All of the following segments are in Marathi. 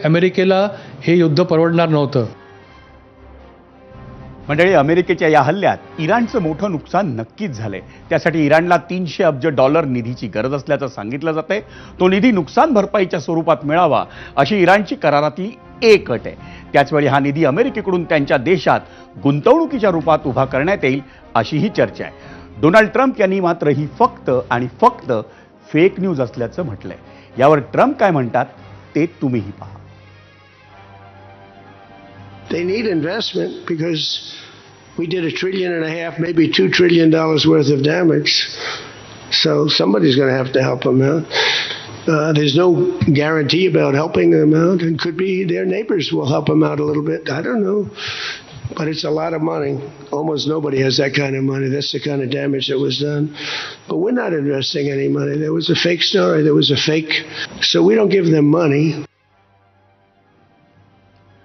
अमेरिकेला हे युद्ध परवडणार नव्हतं. मंडळी, अमेरिकेच्या या हल्ल्यात इराणचं मोठं नुकसान नक्कीच झालंय. त्यासाठी इराणला $300 अब्ज निधीची गरज असल्याचं सांगितलं जातंय. तो निधी नुकसान भरपाईच्या स्वरूपात मिळावा अशी इराणची करारातली एक अट आहे. त्याचवेळी हा निधी अमेरिकेकडून त्यांच्या देशात गुंतवणुकीच्या रूपात उभा करण्यात येईल अशीही चर्चा आहे. डोनाल्ड ट्रम्प यांनी मात्र ही फक्त आणि फक्त फेक न्यूज असल्याचं म्हटलंय. यावर ट्रम्प काय म्हणतात ते तुम्हीही पहा. They need investment because we did $1.5 trillion, maybe $2 trillion worth of damage. So somebody's going to have to help them out. There's no guarantee about helping them out, and could be their neighbors will help them out a little bit. I don't know. But it's a lot of money. Almost nobody has that kind of money. That's the kind of damage that was done. But we're not investing any money. There was a fake story. There was a fake. So we don't give them money.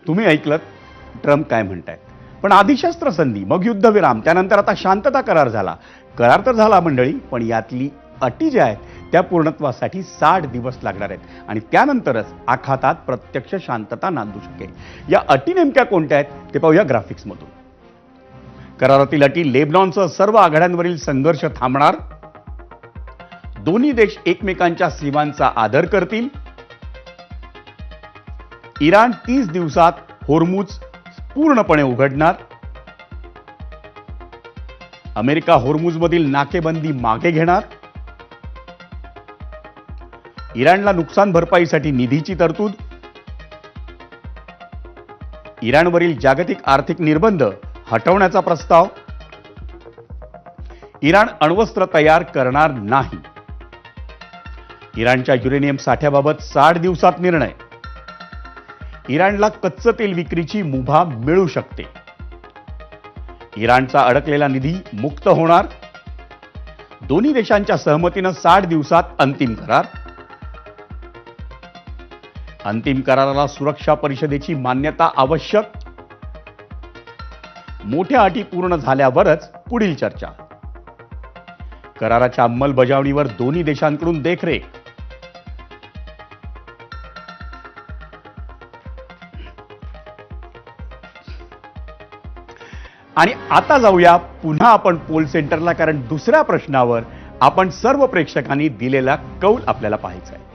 तुम्ही ऐकलत ट्रम्प काय म्हणतायत. पण आधी शस्त्रसंधी, मग युद्धविराम, त्यानंतर आता शांतता करार झाला. करार तर झाला मंडळी, पण यातली अटी ज्या आहेत त्या पूर्णत्वासाठी 60 दिवस लागणार आहेत आणि त्यानंतरच आखातात प्रत्यक्ष शांतता नांदू शकेल. या अटी नेमक्या कोणत्या आहेत ते पाहूया ग्राफिक्समधून. करारातील अटी: लेबनॉनसह सर्व आघाड्यांवरील संघर्ष थांबणार, दोन्ही देश एकमेकांच्या सीमांचा आदर करतील, इराण 30 दिवसात होर्मुझ पूर्णपणे उघडणार, अमेरिका होर्मुझमधील नाकेबंदी मागे घेणार, इराणला नुकसान भरपाईसाठी निधीची तरतूद, इराणवरील जागतिक आर्थिक निर्बंध हटवण्याचा प्रस्ताव, इराण अण्वस्त्र तयार करणार नाही, इराणच्या युरेनियम साठ्याबाबत 60 दिवसात निर्णय, इराणला कच्चं तेल विक्रीची मुभा मिळू शकते, इराणचा अडकलेला निधी मुक्त होणार, दोन्ही देशांच्या सहमतीनं 60 दिवसात अंतिम करार, अंतिम कराराला सुरक्षा परिषदेची मान्यता आवश्यक, मोठ्या अटी पूर्ण झाल्यावरच पुढील चर्चा, कराराच्या अंमलबजावणीवर दोन्ही देशांकडून देखरेख, आणि आता जाऊया पुन्हा आपण पोल सेंटरला, कारण दुसऱ्या प्रश्नावर आपण सर्व प्रेक्षकांनी दिलेला कौल आपल्याला पाहायचा आहे.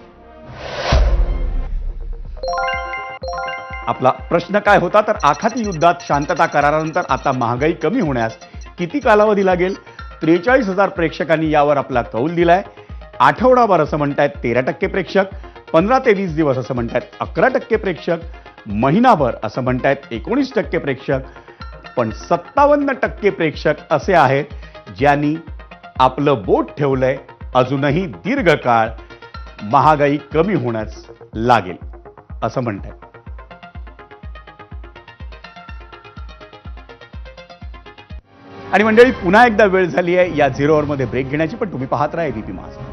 आपला प्रश्न काय होता तर आखाती युद्धात शांतता करारानंतर आता महागाई कमी होण्यास किती कालावधी लागेल? 43,000 प्रेक्षकांनी यावर आपला कौल दिलाय. आठवडाभर असं म्हणतायत 13% प्रेक्षक, 15 ते 20 दिवस असं म्हणतायत 11% प्रेक्षक, महिनाभर असं म्हणतायत 19% प्रेक्षक, पण 57% प्रेक्षक असे आहेत ज्यांनी आपलं बोट ठेवलंय अजूनही दीर्घकाळ महागाई कमी होण्यास लागेल असं म्हणतायत. आणि मंडळी, पुन्हा एकदा वेळ झाली आहे या 0 मध्ये ब्रेक घेण्याची, पण तुम्ही पाहत राहा एबीपी माझा.